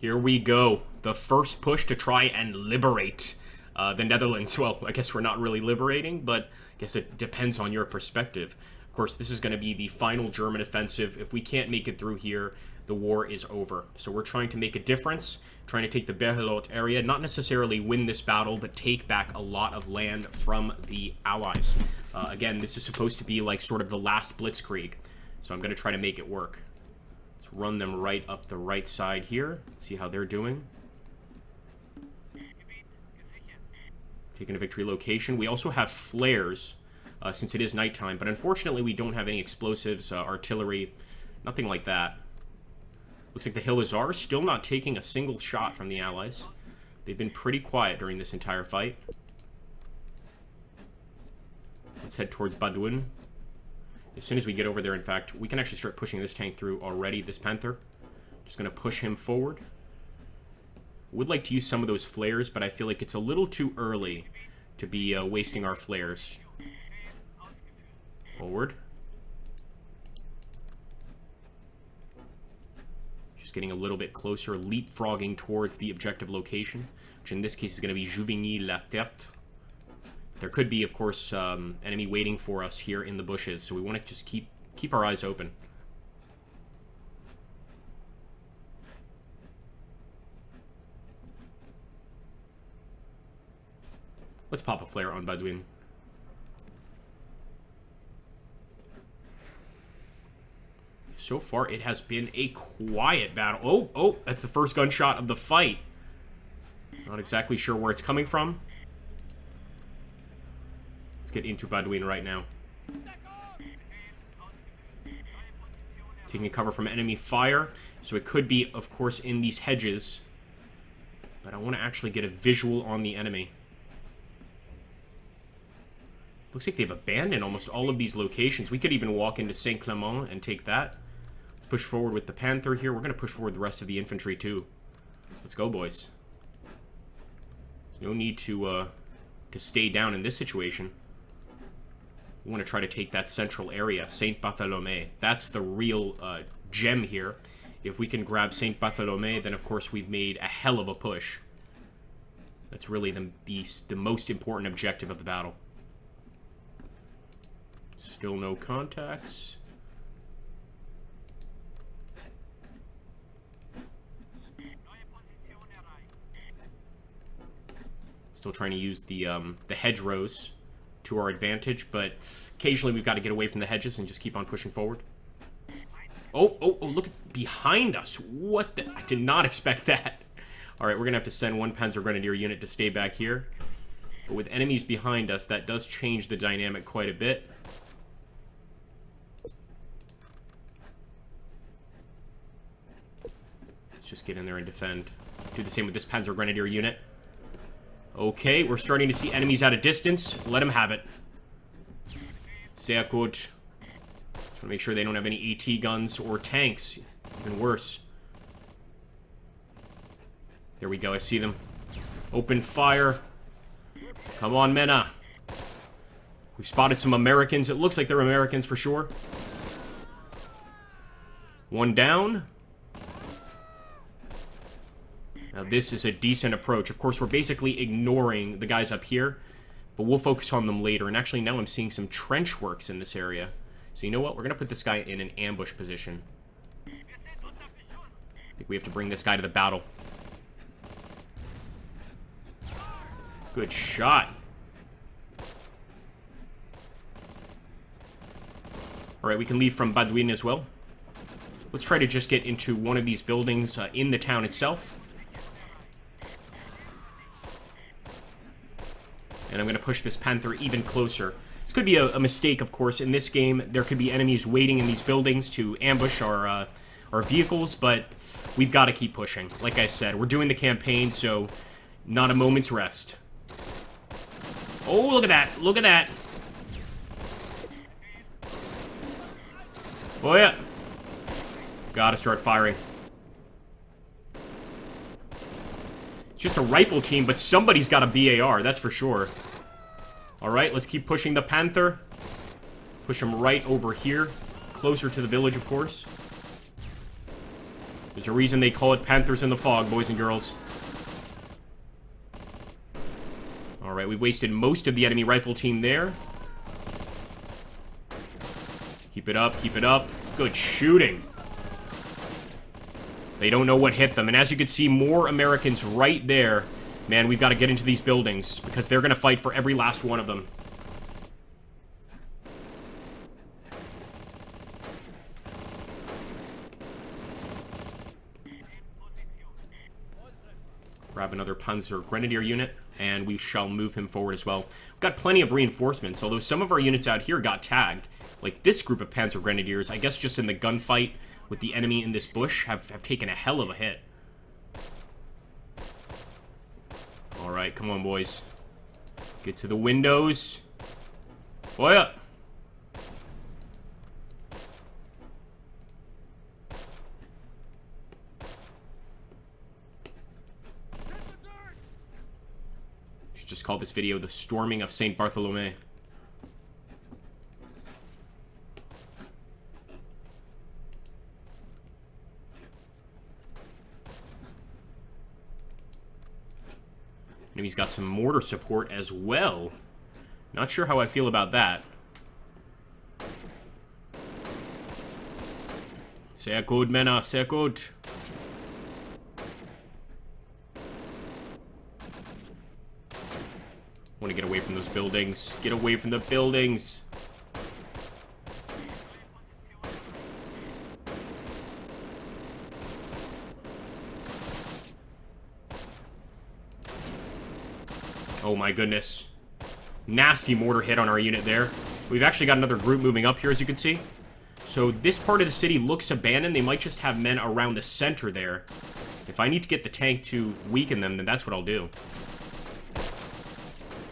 Here we go. The first push to try and liberate the Netherlands. Well, I guess we're not really liberating, but I guess it depends on your perspective. Of course, this is going to be the final German offensive. If we can't make it through here, the war is over. So we're trying to make a difference, trying to take the breakout area, not necessarily win this battle, but take back a lot of land from the Allies. Again, this is supposed to be like sort of the last blitzkrieg, so I'm going to try to make it work. Let's run them right up the right side here. Let's see how they're doing. Taking a victory location. We also have flares, since it is nighttime, but unfortunately we don't have any explosives, artillery, nothing like that. Looks like the hill is ours, still not taking a single shot from the Allies. They've been pretty quiet during this entire fight. Let's head towards Badwin. As soon as we get over there, in fact, we can actually start pushing this tank through already, this Panther. Just going to push him forward. Would like to use some of those flares, but I feel like it's a little too early to be wasting our flares. Forward. Just getting a little bit closer, leapfrogging towards the objective location, which in this case is going to be Jouvigny-la-Terte. There could be, of course, enemy waiting for us here in the bushes, so we want to just keep our eyes open. Let's pop a flare on Badwin. So far, it has been a quiet battle. Oh, that's the first gunshot of the fight. Not exactly sure where it's coming from. Let's get into Badwin right now. Taking cover from enemy fire. So it could be, of course, in these hedges. But I want to actually get a visual on the enemy. Looks like they've abandoned almost all of these locations. We could even walk into Saint Clement and take that. Let's push forward with the Panther here. We're going to push forward the rest of the infantry too. Let's go, boys. There's no need to stay down in this situation. We want to try to take that central area, Saint Barthelemy. That's the real gem here. If we can grab Saint Barthelemy, then of course we've made a hell of a push. That's really the most important objective of the battle. Still no contacts. Still trying to use the hedgerows to our advantage, but occasionally we've got to get away from the hedges and just keep on pushing forward. Oh, look at behind us. What the? I did not expect that. All right, we're going to have to send one Panzer Grenadier unit to stay back here. But with enemies behind us, that does change the dynamic quite a bit. Let's just get in there and defend. Do the same with this Panzer Grenadier unit. Okay, we're starting to see enemies at a distance. Let them have it. Sehr gut. Just want to make sure they don't have any AT guns or tanks. Even worse. There we go, I see them. Open fire. Come on, Mena. We've spotted some Americans. It looks like they're Americans for sure. One down. Now this is a decent approach. Of course, we're basically ignoring the guys up here, but we'll focus on them later. And actually, now I'm seeing some trench works in this area. So you know what? We're going to put this guy in an ambush position. I think we have to bring this guy to the battle. Good shot. Alright, we can leave from Badwin as well. Let's try to just get into one of these buildings in the town itself. And I'm going to push this Panther even closer. This could be a mistake, of course. In this game, there could be enemies waiting in these buildings to ambush our vehicles, but we've got to keep pushing. Like I said, we're doing the campaign, so not a moment's rest. Oh, look at that. Look at that. Oh, yeah. Gotta start firing. It's just a rifle team, but somebody's got a BAR, that's for sure. Alright, let's keep pushing the Panther. Push him right over here. Closer to the village, of course. There's a reason they call it Panthers in the fog, boys and girls. Alright, we've wasted most of the enemy rifle team there. Keep it up, keep it up. Good shooting. They don't know what hit them. And as you can see, more Americans right there. Man, we've got to get into these buildings because they're going to fight for every last one of them. Grab another Panzer Grenadier unit, and we shall move him forward as well. We've got plenty of reinforcements, although some of our units out here got tagged. Like this group of Panzer Grenadiers, I guess just in the gunfight with the enemy in this bush, have taken a hell of a hit. Alright, come on, boys. Get to the windows. Oh, yeah. Should just call this video the Storming of St. Barthelemy. Enemy's got some mortar support as well. Not sure how I feel about that. Sehr gut, Männer, sehr gut. Want to get away from those buildings. Get away from the buildings. Oh my goodness. Nasty mortar hit on our unit there. We've actually got another group moving up here, as you can see. So this part of the city looks abandoned. They might just have men around the center there. If I need to get the tank to weaken them, then that's what I'll do.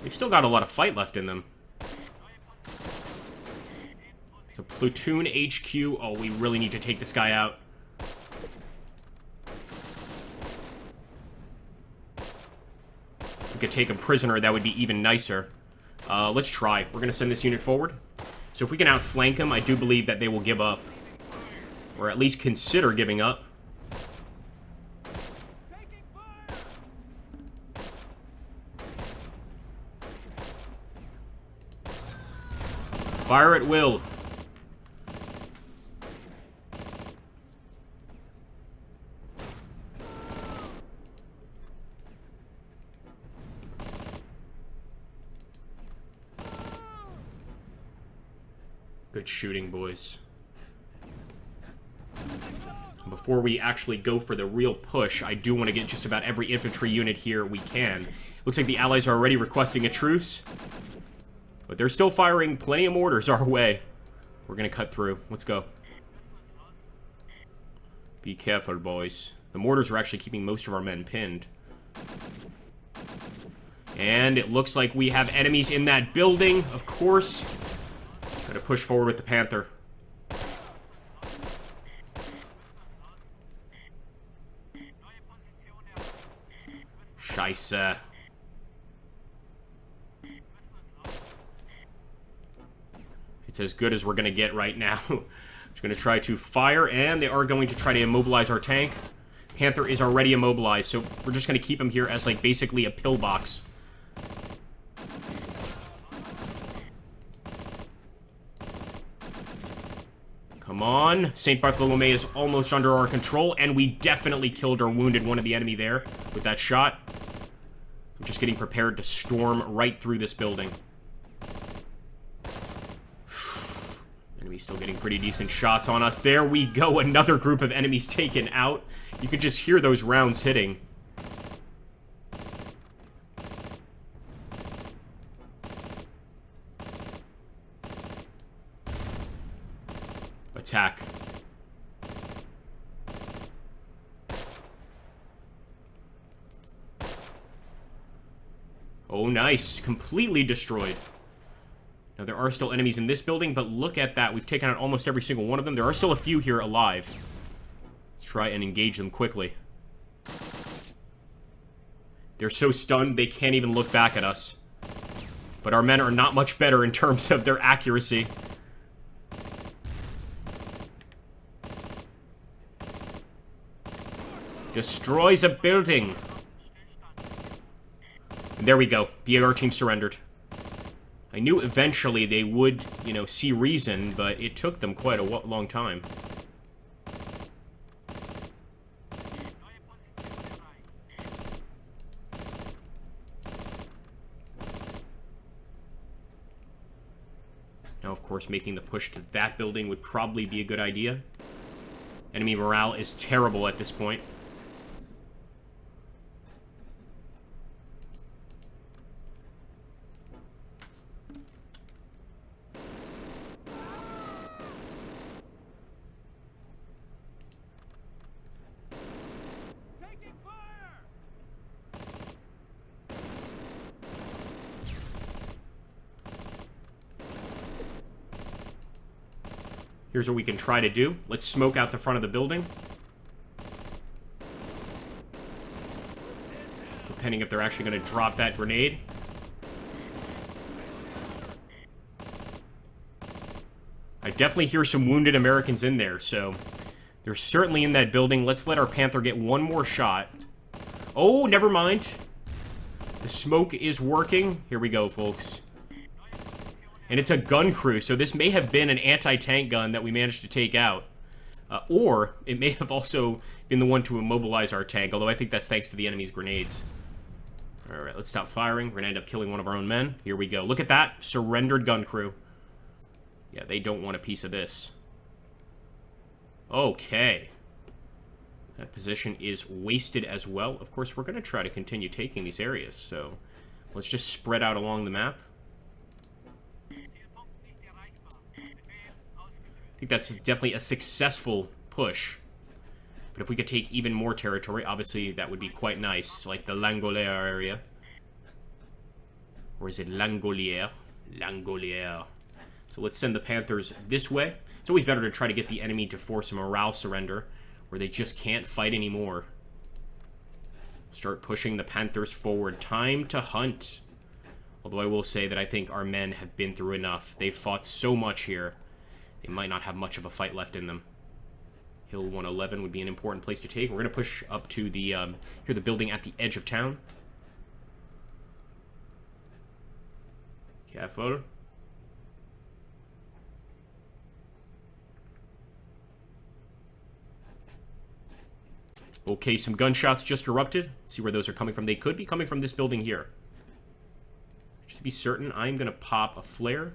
They've still got a lot of fight left in them. It's a platoon HQ. Oh, we really need to take this guy out. If we could take him prisoner, that would be even nicer. Let's try. We're going to send this unit forward. So if we can outflank them, I do believe that they will give up. Or at least consider giving up. Fire at will. Good shooting, boys. Before we actually go for the real push, I do want to get just about every infantry unit here we can. Looks like the Allies are already requesting a truce. But they're still firing plenty of mortars our way. We're going to cut through. Let's go. Be careful, boys. The mortars are actually keeping most of our men pinned. And it looks like we have enemies in that building, of course. Try to push forward with the Panther. Scheisse. It's as good as we're going to get right now. Just going to try to fire, and they are going to try to immobilize our tank. Panther is already immobilized, so we're just going to keep him here as, like, basically a pillbox. Come on. St. Barthelemy is almost under our control, and we definitely killed or wounded one of the enemy there with that shot. I'm just getting prepared to storm right through this building. Enemy's still getting pretty decent shots on us. There we go. Another group of enemies taken out. You could just hear those rounds hitting. Attack. Oh, nice. Completely destroyed. Now, there are still enemies in this building, but look at that. We've taken out almost every single one of them. There are still a few here alive. Let's try and engage them quickly. They're so stunned, they can't even look back at us. But our men are not much better in terms of their accuracy. Destroys a building. And there we go. BAR team surrendered. I knew eventually they would, you know, see reason, but it took them quite a long time. Now, of course, making the push to that building would probably be a good idea. Enemy morale is terrible at this point. Here's what we can try to do. Let's smoke out the front of the building. Depending if they're actually going to drop that grenade. I definitely hear some wounded Americans in there, so they're certainly in that building. Let's let our Panther get one more shot. Oh, never mind. The smoke is working. Here we go, folks. And it's a gun crew, so this may have been an anti-tank gun that we managed to take out. Or it may have also been the one to immobilize our tank, although I think that's thanks to the enemy's grenades. Alright, let's stop firing. We're going to end up killing one of our own men. Here we go. Look at that. Surrendered gun crew. Yeah, they don't want a piece of this. Okay. That position is wasted as well. Of course, we're going to try to continue taking these areas, so let's just spread out along the map. I think that's definitely a successful push. But if we could take even more territory, obviously that would be quite nice. Like the Langolier area. Or is it Langolier? Langolier. So let's send the Panthers this way. It's always better to try to get the enemy to force a morale surrender, where they just can't fight anymore. Start pushing the Panthers forward. Time to hunt. Although I will say that I think our men have been through enough. They've fought so much here. They might not have much of a fight left in them. Hill 111 would be an important place to take. We're going to push up to the, here, the building at the edge of town. Careful. Okay, some gunshots just erupted. Let's see where those are coming from. They could be coming from this building here. Just to be certain, I'm going to pop a flare.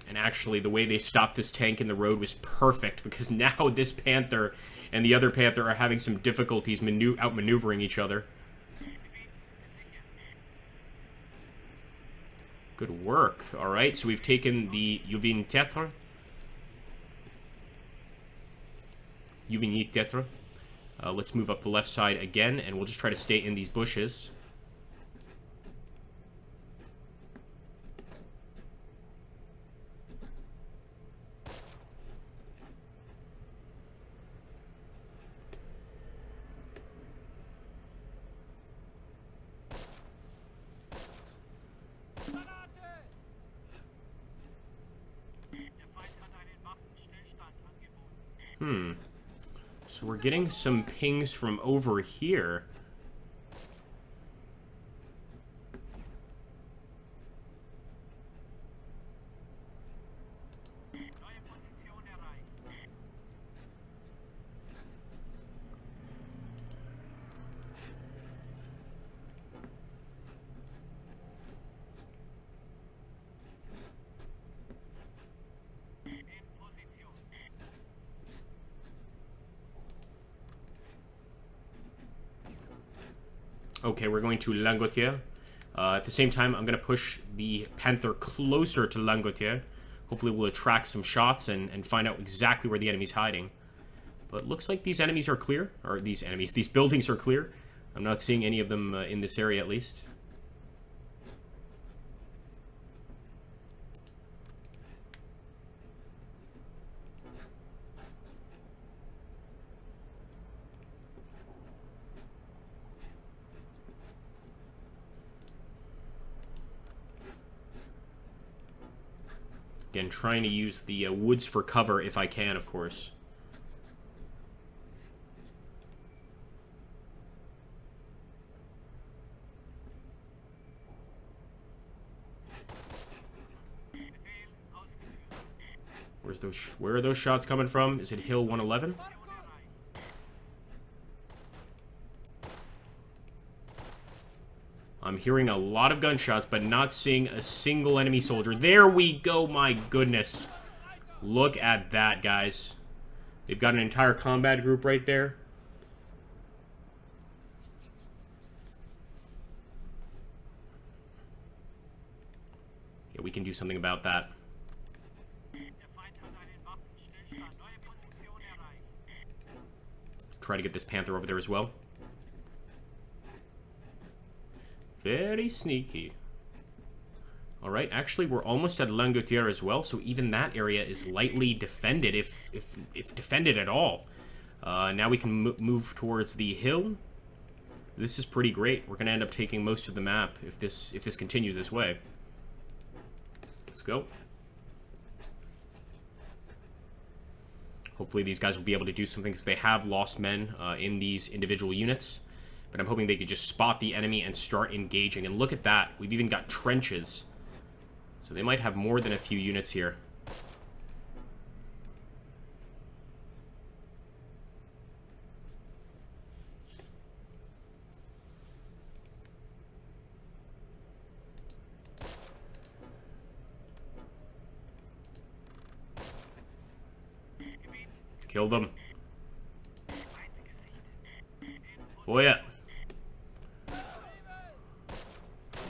And actually, the way they stopped this tank in the road was perfect, because now this Panther and the other Panther are having some difficulties outmaneuvering each other. Good work. Alright, so we've taken the Juvinitetre. Let's move up the left side again, and we'll just try to stay in these bushes. So we're getting some pings from over here. Okay, we're going to Langotier. At the same time, I'm going to push the Panther closer to Langotier. Hopefully we'll attract some shots and find out exactly where the enemy's hiding. But looks like these enemies are clear. Or these buildings are clear. I'm not seeing any of them in this area at least. Again, trying to use the woods for cover if I can, of course. Where are those shots coming from? Is it Hill 111? I'm hearing a lot of gunshots, but not seeing a single enemy soldier. There we go, my goodness. Look at that, guys. They've got an entire combat group right there. Yeah, we can do something about that. Try to get this Panther over there as well. Very sneaky. Alright, actually we're almost at Langoutier as well, so even that area is lightly defended, if defended at all. Now we can move towards the hill. This is pretty great. We're going to end up taking most of the map if this continues this way. Let's go. Hopefully these guys will be able to do something, because they have lost men in these individual units. But I'm hoping they could just spot the enemy and start engaging. And look at that. We've even got trenches. So they might have more than a few units here. Killed them. Oh yeah.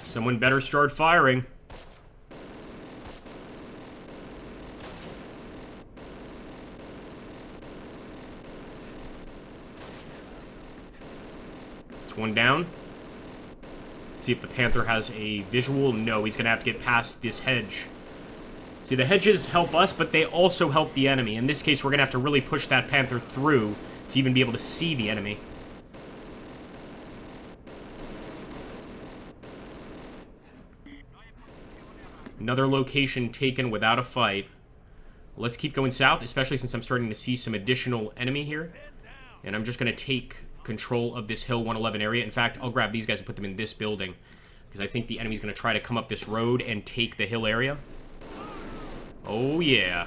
Someone better start firing. It's one down. Let's see if the Panther has a visual. No, he's gonna have to get past this hedge. See, the hedges help us, but they also help the enemy. In this case, we're gonna have to really push that Panther through to even be able to see the enemy. Another location taken without a fight. Let's keep going south, especially since I'm starting to see some additional enemy here. And I'm just going to take control of this Hill 111 area. In fact, I'll grab these guys and put them in this building, because I think the enemy's going to try to come up this road and take the hill area. Oh, yeah.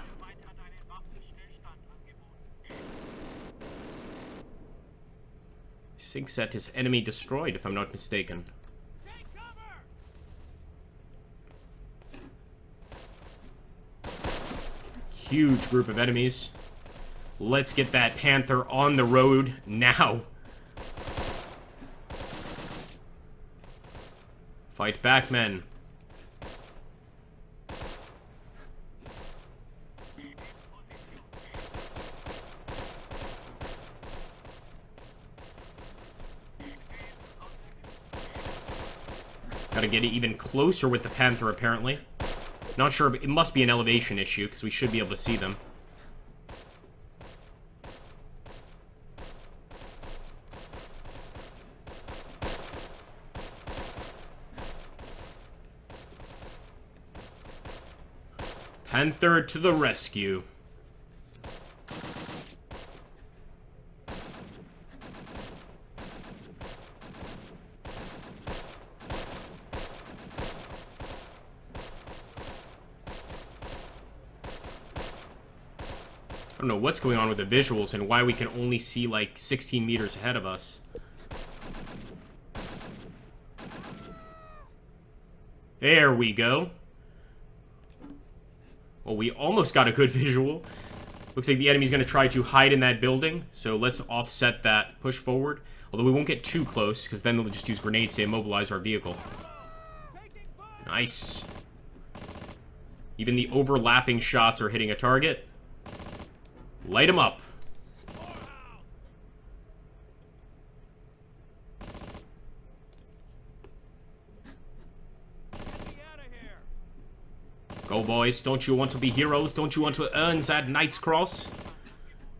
Sync set is enemy destroyed, if I'm not mistaken. Huge group of enemies. Let's get that Panther on the road now. Fight back, men. Gotta get even closer with the Panther, apparently. Not sure, but it must be an elevation issue, because we should be able to see them. Panther to the rescue. I don't know what's going on with the visuals and why we can only see like 16 meters ahead of us. There we go. Well, we almost got a good visual. Looks like the enemy's going to try to hide in that building, so let's offset that push forward. Although we won't get too close, because then they'll just use grenades to immobilize our vehicle. Nice. Even the overlapping shots are hitting a target. Light them up. Go, boys. Don't you want to be heroes? Don't you want to earn that Knight's Cross?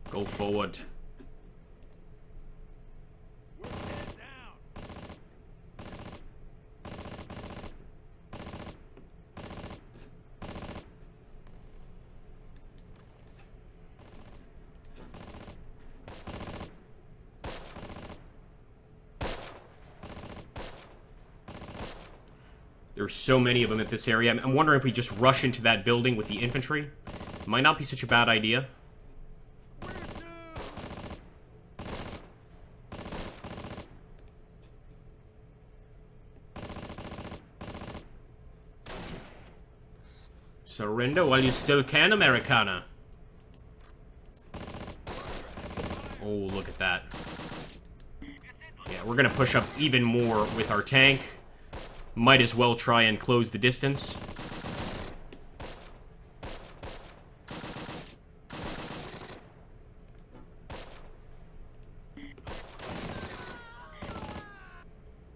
Go forward. There's so many of them at this area. I'm wondering if we just rush into that building with the infantry. Might not be such a bad idea. Surrender while you still can, Americana. Oh, look at that. Yeah, we're gonna push up even more with our tank. Might as well try and close the distance.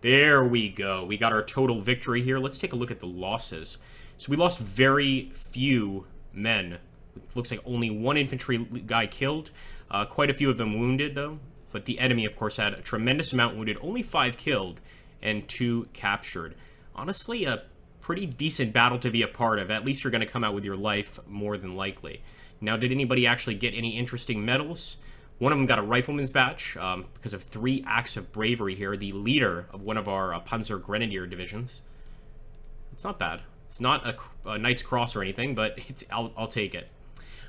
There we go. We got our total victory here. Let's take a look at the losses. So we lost very few men. It looks like only one infantry guy killed. Quite a few of them wounded, though. But the enemy, of course, had a tremendous amount wounded. Only 5 killed and 2 captured. Honestly, a pretty decent battle to be a part of. At least you're going to come out with your life, more than likely. Now, did anybody actually get any interesting medals? One of them got a rifleman's badge because of 3 acts of bravery here. The leader of one of our Panzer Grenadier divisions. It's not bad. It's not a Knight's Cross or anything, but I'll take it.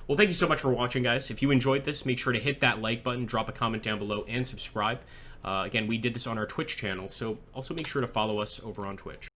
Well, thank you so much for watching, guys. If you enjoyed this, make sure to hit that like button, drop a comment down below, and subscribe. Again, we did this on our Twitch channel, so also make sure to follow us over on Twitch.